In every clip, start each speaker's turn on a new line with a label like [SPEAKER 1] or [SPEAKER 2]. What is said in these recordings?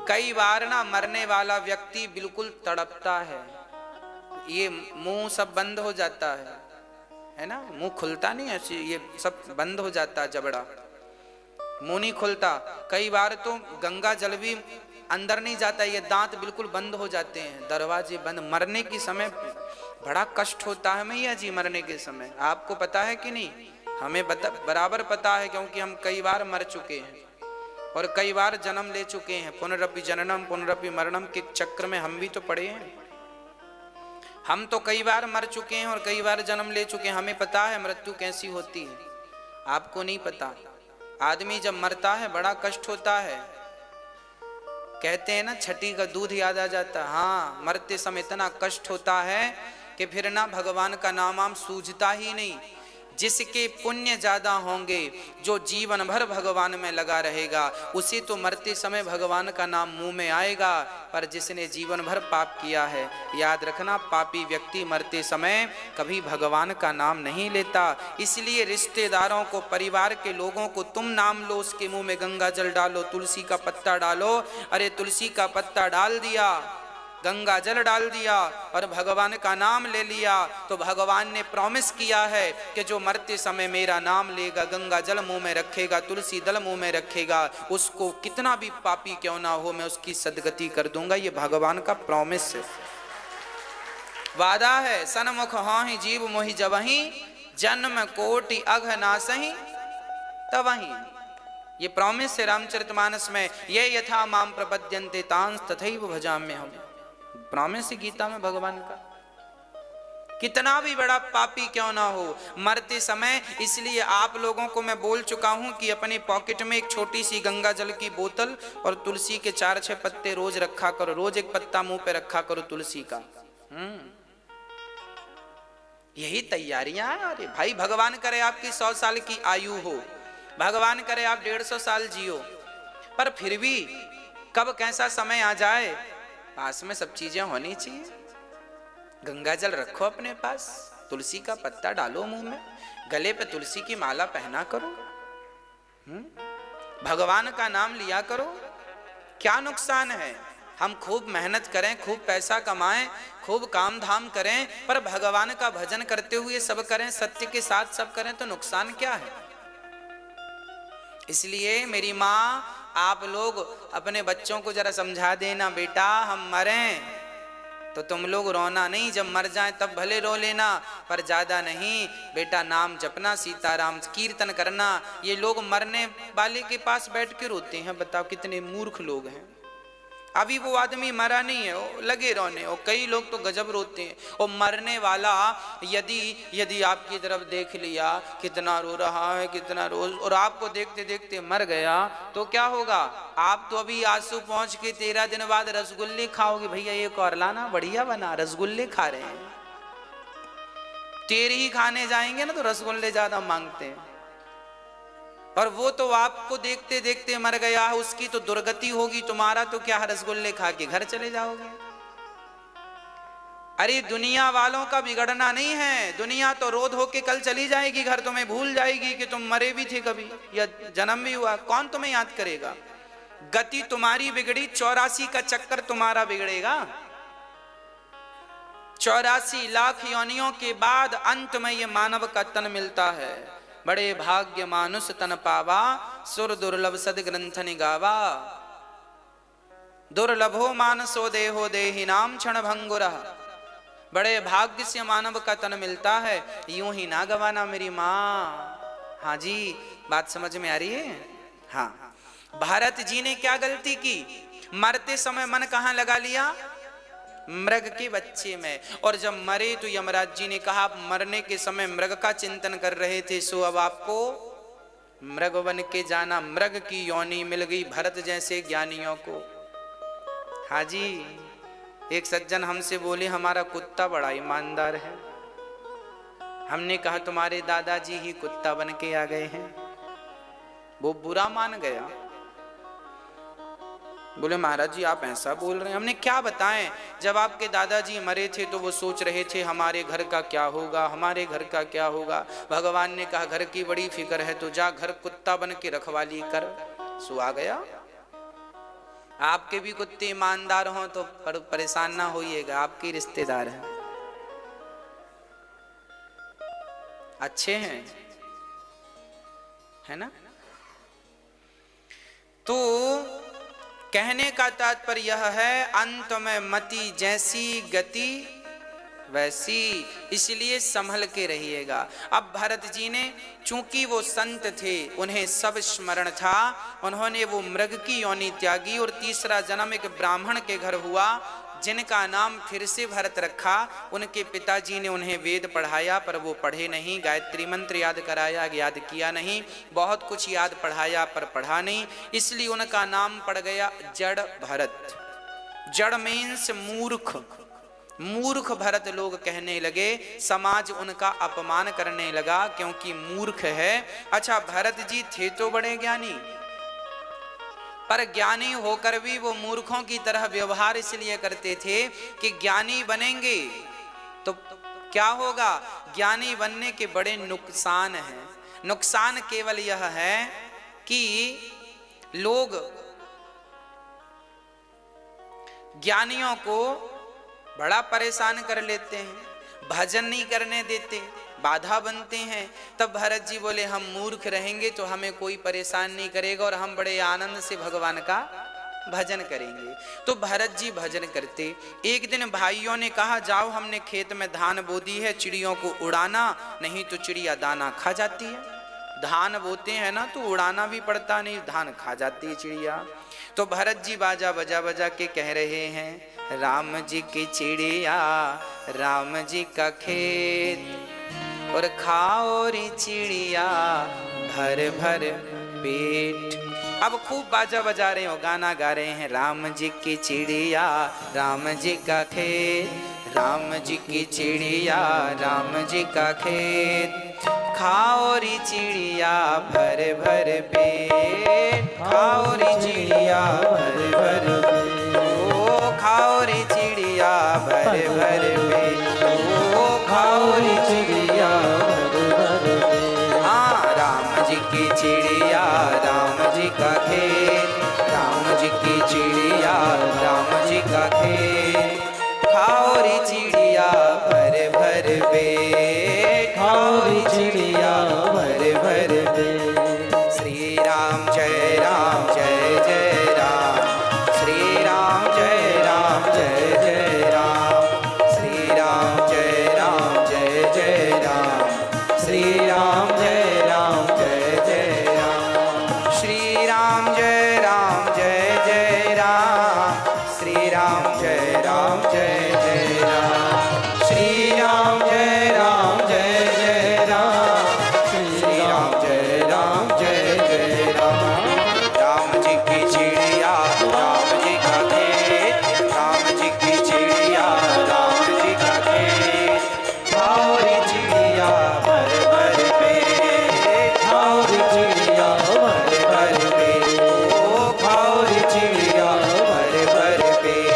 [SPEAKER 1] कई बार ना मरने वाला व्यक्ति बिल्कुल तड़पता है, ये मुंह सब बंद हो जाता है ना, मुंह खुलता नहीं है, ये सब बंद हो जाता है, जबड़ा मुंह नहीं खुलता। कई बार तो गंगा जल भी अंदर नहीं जाता, ये दांत बिल्कुल बंद हो जाते हैं, दरवाजे बंद। मरने के समय बड़ा कष्ट होता है मैया जी, मरने के समय। आपको पता है कि नहीं? हमें बराबर पता है, क्योंकि हम कई बार मर चुके हैं और कई बार जन्म ले चुके हैं। पुनरपि जननम पुनरपि मरणम के चक्र में हम भी तो पड़े हैं। हम तो कई बार मर चुके हैं और कई बार जन्म ले चुके हैं, हमें पता है मृत्यु कैसी होती है। आपको नहीं पता। आदमी जब मरता है बड़ा कष्ट होता है, कहते हैं ना छठी का दूध याद आ जाता है। हाँ, मरते समय इतना कष्ट होता है कि फिर ना भगवान का नाम आम सूझता ही नहीं। जिसके पुण्य ज्यादा होंगे, जो जीवन भर भगवान में लगा रहेगा, उसे तो मरते समय भगवान का नाम मुंह में आएगा। पर जिसने जीवन भर पाप किया है, याद रखना, पापी व्यक्ति मरते समय कभी भगवान का नाम नहीं लेता। इसलिए रिश्तेदारों को, परिवार के लोगों को तुम नाम लो, उसके मुंह में गंगा जल डालो, तुलसी का पत्ता डालो। अरे तुलसी का पत्ता डाल दिया, गंगा जल डाल दिया और भगवान का नाम ले लिया, तो भगवान ने प्रॉमिस किया है कि जो मरते समय मेरा नाम लेगा, गंगा जल मुंह में रखेगा, तुलसी दल मुंह में रखेगा, उसको कितना भी पापी क्यों ना हो, मैं उसकी सदगति कर दूंगा। ये भगवान का प्रॉमिस है, वादा है। सन्मुख हाँ जीव मोहि जबहि, जन्म कोटि अघ नासहि तबहि। ये प्रॉमिस है रामचरितमानस में। ये यथा माम प्रपद्यन्ते तांस तथैव भजाम्यहम्। प्रॉमिस है गीता में भगवान का। कितना भी बड़ा पापी क्यों ना हो, मरते समय। इसलिए आप लोगों को मैं बोल चुका हूं कि अपने पॉकेट में एक छोटी सी गंगा जल की बोतल और तुलसी के 4-6 पत्ते रोज रखा करो। रोज एक पत्ता मुंह पे रखा करो तुलसी का। यही तैयारियां हैं। अरे भाई, भगवान करे आपकी 100 साल की आयु हो, भगवान करे आप 150 साल जियो, पर फिर भी कब कैसा समय आ जाए, पास में सब चीजें होनी चाहिए। गंगा जल रखो अपने पास, तुलसी का पत्ता डालो मुंह में, गले पे तुलसी की माला पहना करो, भगवान का नाम लिया करो। क्या नुकसान है? हम खूब मेहनत करें, खूब पैसा कमाएं, खूब काम धाम करें, पर भगवान का भजन करते हुए सब करें, सत्य के साथ सब करें, तो नुकसान क्या है? इसलिए मेरी माँ, आप लोग अपने बच्चों को जरा समझा देना, बेटा हम मरें तो तुम लोग रोना नहीं, जब मर जाएं तब भले रो लेना, पर ज्यादा नहीं। बेटा नाम जपना, सीताराम कीर्तन करना। ये लोग मरने वाले के पास बैठ के रोते हैं, बताओ कितने मूर्ख लोग हैं। अभी वो आदमी मरा नहीं है, वो लगे रोने। और कई लोग तो गजब रोते हैं। और मरने वाला यदि आपकी तरफ देख लिया, कितना रो रहा है, कितना रो, और आपको देखते देखते मर गया, तो क्या होगा? आप तो अभी आंसू पहुंच के 13 दिन बाद रसगुल्ले खाओगे। भैया एक और लाना, बढ़िया बना, रसगुल्ले खा रहे हैं। तेरे ही खाने जाएंगे ना तो रसगुल्ले ज्यादा मांगते हैं। और वो तो आपको देखते देखते मर गया है, उसकी तो दुर्गति होगी, तुम्हारा तो क्या, रसगुल्ले खा के घर चले जाओगे। अरे दुनिया वालों का बिगड़ना नहीं है, दुनिया तो रोध होके कल चली जाएगी घर, तुम्हें भूल जाएगी कि तुम मरे भी थे कभी, या जन्म भी हुआ। कौन तुम्हें याद करेगा? गति तुम्हारी बिगड़ी, 84 का चक्कर तुम्हारा बिगड़ेगा। 84 लाख योनियों के बाद अंत में ये मानव का तन मिलता है। बड़े भाग्य मानुष तन पावा, सुर दुर्लभ सद ग्रंथ निगावा। दुर्लभो मानसो देहो देहि नाम क्षण भंगुरः। बड़े भाग्य से मानव का तन मिलता है, यूं ही ना गवाना मेरी माँ। हाँ जी, बात समझ में आ रही है? हाँ, भारत जी ने क्या गलती की? मरते समय मन कहाँ लगा लिया? मृग के बच्चे में। और जब मरे तो यमराज जी ने कहा, मरने के समय मृग का चिंतन कर रहे थे, सो अब आपको मृग बन के जाना। मृग की योनि मिल गई भरत जैसे ज्ञानियों को। हाजी, एक सज्जन हमसे बोले, हमारा कुत्ता बड़ा ईमानदार है। हमने कहा तुम्हारे दादाजी ही कुत्ता बन के आ गए हैं। वो बुरा मान गया, बोले महाराज जी आप ऐसा बोल रहे हैं। हमने क्या बताएं, जब आपके दादाजी मरे थे तो वो सोच रहे थे हमारे घर का क्या होगा, हमारे घर का क्या होगा। भगवान ने कहा घर की बड़ी फिक्र है तो जा घर कुत्ता बन के रखवाली कर। सो आ गया। आपके भी कुत्ते ईमानदार हों तो परेशान ना होइएगा, आपके रिश्तेदार हैं, अच्छे हैं, है ना। तो कहने का तात्पर्य यह है, अंत में मति जैसी गति वैसी, इसलिए संभल के रहिएगा। अब भरत जी ने, चूंकि वो संत थे, उन्हें सब स्मरण था, उन्होंने वो मृग की योनि त्यागी और तीसरा जन्म एक ब्राह्मण के घर हुआ, जिनका नाम फिर से भरत रखा। उनके पिताजी ने उन्हें वेद पढ़ाया पर वो पढ़े नहीं, गायत्री मंत्र याद कराया, याद किया नहीं, बहुत कुछ याद पढ़ाया पर पढ़ा नहीं, इसलिए उनका नाम पड़ गया जड़ भरत। जड़ मीन्स मूर्ख, मूर्ख भरत लोग कहने लगे, समाज उनका अपमान करने लगा क्योंकि मूर्ख है। अच्छा, भरत जी थे तो बड़े ज्ञानी, पर ज्ञानी होकर भी वो मूर्खों की तरह व्यवहार इसलिए करते थे कि ज्ञानी बनेंगे तो क्या होगा, ज्ञानी बनने के बड़े नुकसान हैं। नुकसान केवल यह है कि लोग ज्ञानियों को बड़ा परेशान कर लेते हैं, भजन नहीं करने देते, बाधा बनते हैं। तब भरत जी बोले, हम मूर्ख रहेंगे तो हमें कोई परेशान नहीं करेगा और हम बड़े आनंद से भगवान का भजन करेंगे। तो भरत जी भजन करते। एक दिन भाइयों ने कहा, जाओ हमने खेत में धान बो दी है, चिड़ियों को उड़ाना, नहीं तो चिड़िया दाना खा जाती है। धान बोते हैं ना तो उड़ाना भी पड़ता नहीं, धान खा जाती है चिड़िया। तो भरत जी बाजा बजा बजा के कह रहे हैं, राम जी की चिड़िया, राम जी का खेत, और खाओ रे चिड़िया भर भर पेट। अब खूब बाजा बजा रहे हो, गाना गा रहे हैं, राम जी की चिड़िया, राम जी का खेत, राम जी की चिड़िया, राम जी का खेत, खाओ री चिड़िया भर भर पेट, खाओ री चिड़िया भर भर पेट, ओ खाओ री चिड़िया भर भर पेट, ओ खाओ री चिड़िया भर भर पेट। हाँ, राम जी की चिड़िया, राम जी का खेत, राम जी की चिड़िया, राम जी का खेत, खाओ री चिड़िया भर भर पेट, खाओ री चिड़िया भर भर पेट। श्री राम जय राम जय जय राम, श्री राम जय राम जय जय राम, श्री राम जय राम जय जय राम, श्री राम जय राम जय जय राम, श्री राम जय राम जय जय राम, श्री राम जय राम जय जय राम, श्री राम जय राम जय जय राम, श्री राम जय राम जय जय राम। राम जी की चिड़िया, राम जी का खेत, राम जी की चिड़िया, राम जी का खेत, खाओ रे चिड़िया भर भर पेट, खाओ रे चिड़िया भर भर पेट, ओ खाओ रे चिड़िया भर भर पेट।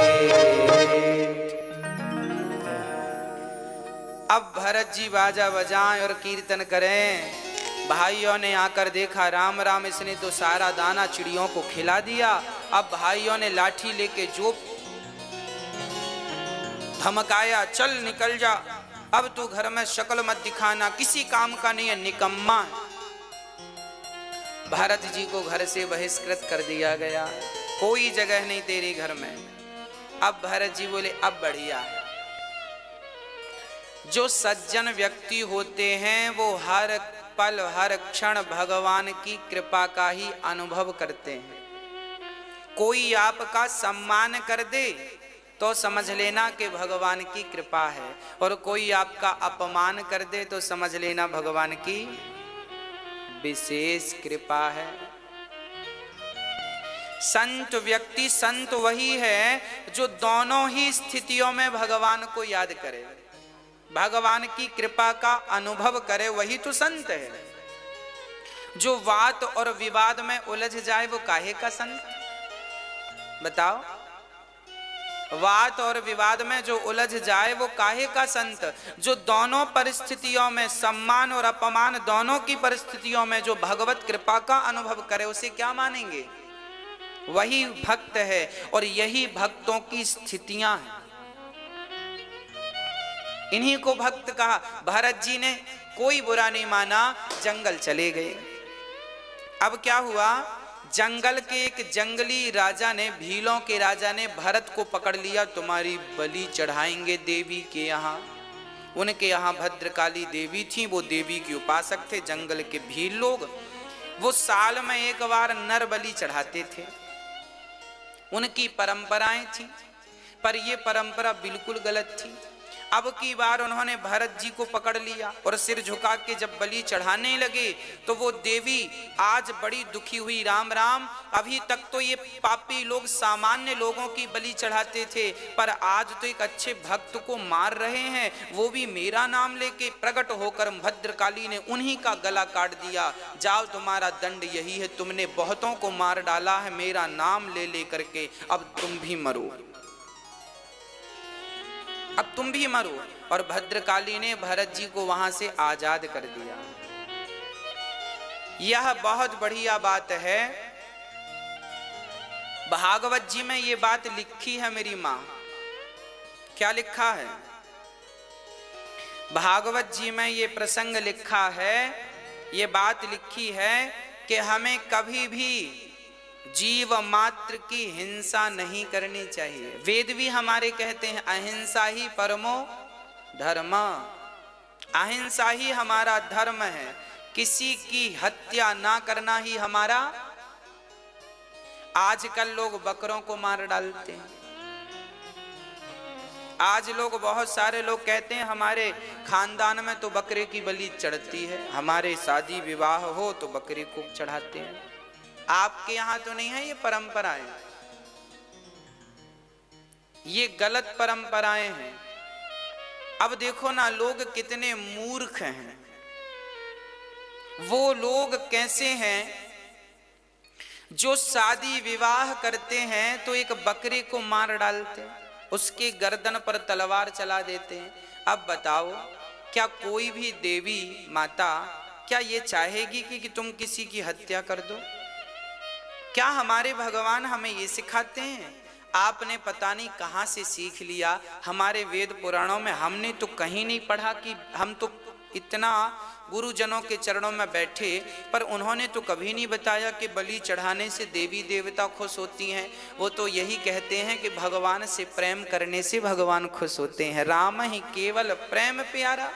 [SPEAKER 1] अब भरत जी बाजा बजाएं और कीर्तन करें। भाइयों ने आकर देखा, राम राम, इसने तो सारा दाना चिड़ियों को खिला दिया। अब भाइयों ने लाठी लेके जो धमकाया, चल निकल जा, अब तू घर में शक्ल मत दिखाना, किसी काम का नहीं है, निकम्मा। भरत जी को घर से बहिष्कृत कर दिया गया, कोई जगह नहीं तेरे घर में। अब भरत जी बोले, अब बढ़िया है। जो सज्जन व्यक्ति होते हैं वो हर पल हर क्षण भगवान की कृपा का ही अनुभव करते हैं। कोई आपका सम्मान कर दे तो समझ लेना कि भगवान की कृपा है, और कोई आपका अपमान कर दे तो समझ लेना भगवान की विशेष कृपा है। संत व्यक्ति, संत वही है जो दोनों ही स्थितियों में भगवान को याद करे, भगवान की कृपा का अनुभव करे, वही तो संत है। जो वाद और विवाद में उलझ जाए वो काहे का संत? बताओ, वाद और विवाद में जो उलझ जाए वो काहे का संत? जो दोनों परिस्थितियों में, सम्मान और अपमान दोनों की परिस्थितियों में जो भगवत कृपा का अनुभव करे, उसे क्या मानेंगे? वही भक्त है और यही भक्तों की स्थितियां हैं। इन्हीं को भक्त कहा। भरत जी ने कोई बुरा नहीं माना, जंगल चले गए। अब क्या हुआ, जंगल के एक जंगली राजा ने, भीलों के राजा ने भरत को पकड़ लिया। तुम्हारी बलि चढ़ाएंगे देवी के यहाँ। उनके यहाँ भद्रकाली देवी थी, वो देवी की उपासक थे। जंगल के भील लोग वो साल में एक बार नर बलि चढ़ाते थे, उनकी परंपराएं थी, पर ये परंपरा बिल्कुल गलत थी। अब की बार उन्होंने भरत जी को पकड़ लिया और सिर झुका के जब बलि चढ़ाने लगे तो वो देवी आज बड़ी दुखी हुई। राम राम, अभी तक तो ये पापी लोग सामान्य लोगों की बलि चढ़ाते थे, पर आज तो एक अच्छे भक्त को मार रहे हैं, वो भी मेरा नाम लेके। प्रकट होकर भद्रकाली ने उन्हीं का गला काट दिया। जाओ, तुम्हारा दंड यही है, तुमने बहुतों को मार डाला है मेरा नाम ले ले करके, अब तुम भी मरो, अब तुम भी मरो। और भद्रकाली ने भरत जी को वहां से आजाद कर दिया। यह बहुत बढ़िया बात है। भागवत जी में ये बात लिखी है मेरी मां। क्या लिखा है? भागवत जी में ये प्रसंग लिखा है, ये बात लिखी है कि हमें कभी भी जीव मात्र की हिंसा नहीं करनी चाहिए। वेद भी हमारे कहते हैं अहिंसा ही परमो धर्म, अहिंसा ही हमारा धर्म है। किसी की हत्या ना करना ही हमारा। आजकल लोग बकरों को मार डालते हैं। आज लोग, बहुत सारे लोग कहते हैं हमारे खानदान में तो बकरे की बलि चढ़ती है, हमारे शादी विवाह हो तो बकरे को चढ़ाते हैं। आपके यहां तो नहीं है ये परंपराएं, ये गलत परंपराएं हैं। अब देखो ना, लोग कितने मूर्ख हैं। वो लोग कैसे हैं जो शादी विवाह करते हैं तो एक बकरे को मार डालते हैं, उसके गर्दन पर तलवार चला देते हैं। अब बताओ, क्या कोई भी देवी माता क्या ये चाहेगी कि तुम किसी की हत्या कर दो? क्या हमारे भगवान हमें ये सिखाते हैं? आपने पता नहीं कहां से सीख लिया। हमारे वेद पुराणों में हमने तो कहीं नहीं पढ़ा कि हम तो इतना गुरुजनों के चरणों में बैठे, पर उन्होंने तो कभी नहीं बताया कि बलि चढ़ाने से देवी देवता खुश होती हैं। वो तो यही कहते हैं कि भगवान से प्रेम करने से भगवान खुश होते हैं। राम ही केवल प्रेम प्यारा।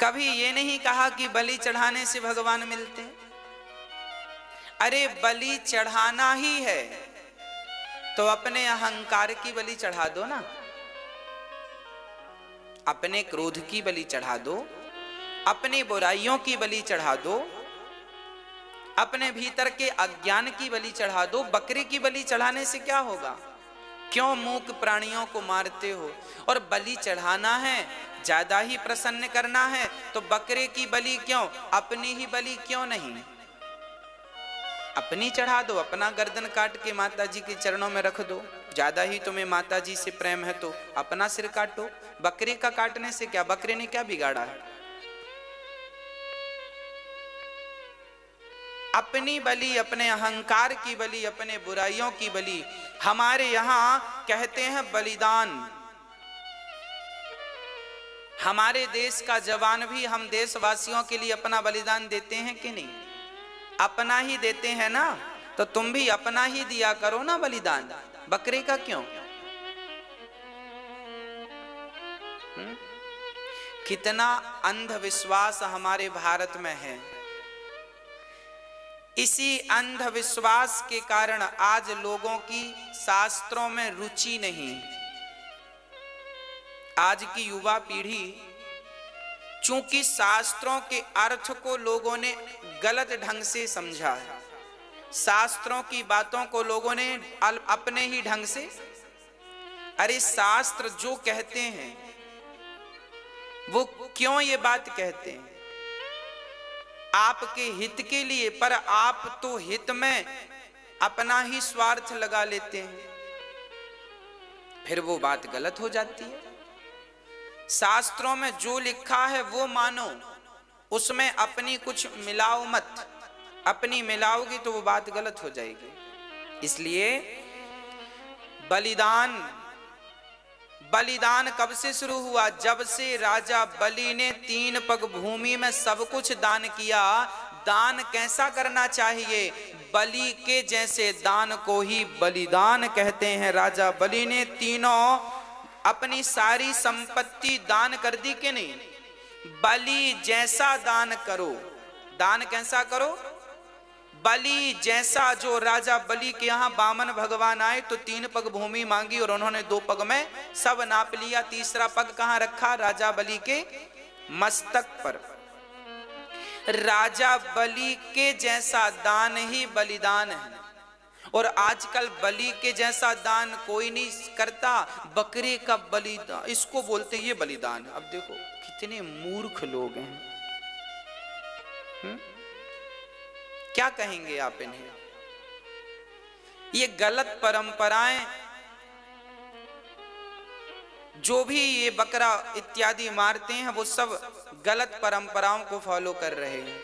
[SPEAKER 1] कभी ये नहीं कहा कि बलि चढ़ाने से भगवान मिलते हैं। अरे बलि चढ़ाना ही है तो अपने अहंकार की बलि चढ़ा दो ना, अपने क्रोध की बलि चढ़ा दो, अपनी बुराइयों की बलि चढ़ा दो, अपने भीतर के अज्ञान की बलि चढ़ा दो। बकरे की बलि चढ़ाने से क्या होगा? क्यों मूक प्राणियों को मारते हो? और बलि चढ़ाना है, ज्यादा ही प्रसन्न करना है तो बकरे की बलि क्यों, अपनी ही बलि क्यों नहीं? अपनी चढ़ा दो, अपना गर्दन काट के माता जी के चरणों में रख दो। ज्यादा ही तुम्हें माता जी से प्रेम है तो अपना सिर काटो। बकरे का काटने से क्या, बकरे ने क्या बिगाड़ा है? अपनी बलि, अपने अहंकार की बलि, अपने बुराइयों की बलि। हमारे यहां कहते हैं बलिदान। हमारे देश का जवान भी हम देशवासियों के लिए अपना बलिदान देते हैं कि नहीं? अपना ही देते हैं ना, तो तुम भी अपना ही दिया करो ना बलिदान, बकरे का क्यों? कितना अंधविश्वास हमारे भारत में है। इसी अंधविश्वास के कारण आज लोगों की शास्त्रों में रुचि नहीं। आज की युवा पीढ़ी चूंकि शास्त्रों के अर्थ को लोगों ने गलत ढंग से समझा है, शास्त्रों की बातों को लोगों ने अपने ही ढंग से, अरे शास्त्र जो कहते हैं वो क्यों ये बात कहते हैं? आपके हित के लिए, पर आप तो हित में अपना ही स्वार्थ लगा लेते हैं, फिर वो बात गलत हो जाती है। शास्त्रों में जो लिखा है वो मानो, उसमें अपनी कुछ मिलाओ मत। अपनी मिलाओगी तो वो बात गलत हो जाएगी। इसलिए बलिदान, बलिदान कब से शुरू हुआ? जब से राजा बलि ने 3 पग भूमि में सब कुछ दान किया। दान कैसा करना चाहिए? बलि के जैसे दान को ही बलिदान कहते हैं। राजा बलि ने तीनों अपनी सारी संपत्ति दान कर दी कि नहीं? बलि जैसा दान करो। दान कैसा करो? बलि जैसा। जो राजा बलि के यहाँ बामन भगवान आए तो 3 पग भूमि मांगी और उन्होंने 2 पग में सब नाप लिया। तीसरा पग कहाँ रखा? राजा बलि के मस्तक पर। राजा बलि के जैसा दान ही बलिदान है। और आजकल बलि के जैसा दान कोई नहीं करता। बकरे का बलिदान, इसको बोलते हैं ये बलिदान। अब देखो कितने मूर्ख लोग हैं। क्या कहेंगे आप इन्हें? ये गलत परंपराएं, जो भी ये बकरा इत्यादि मारते हैं वो सब गलत परंपराओं को फॉलो कर रहे हैं।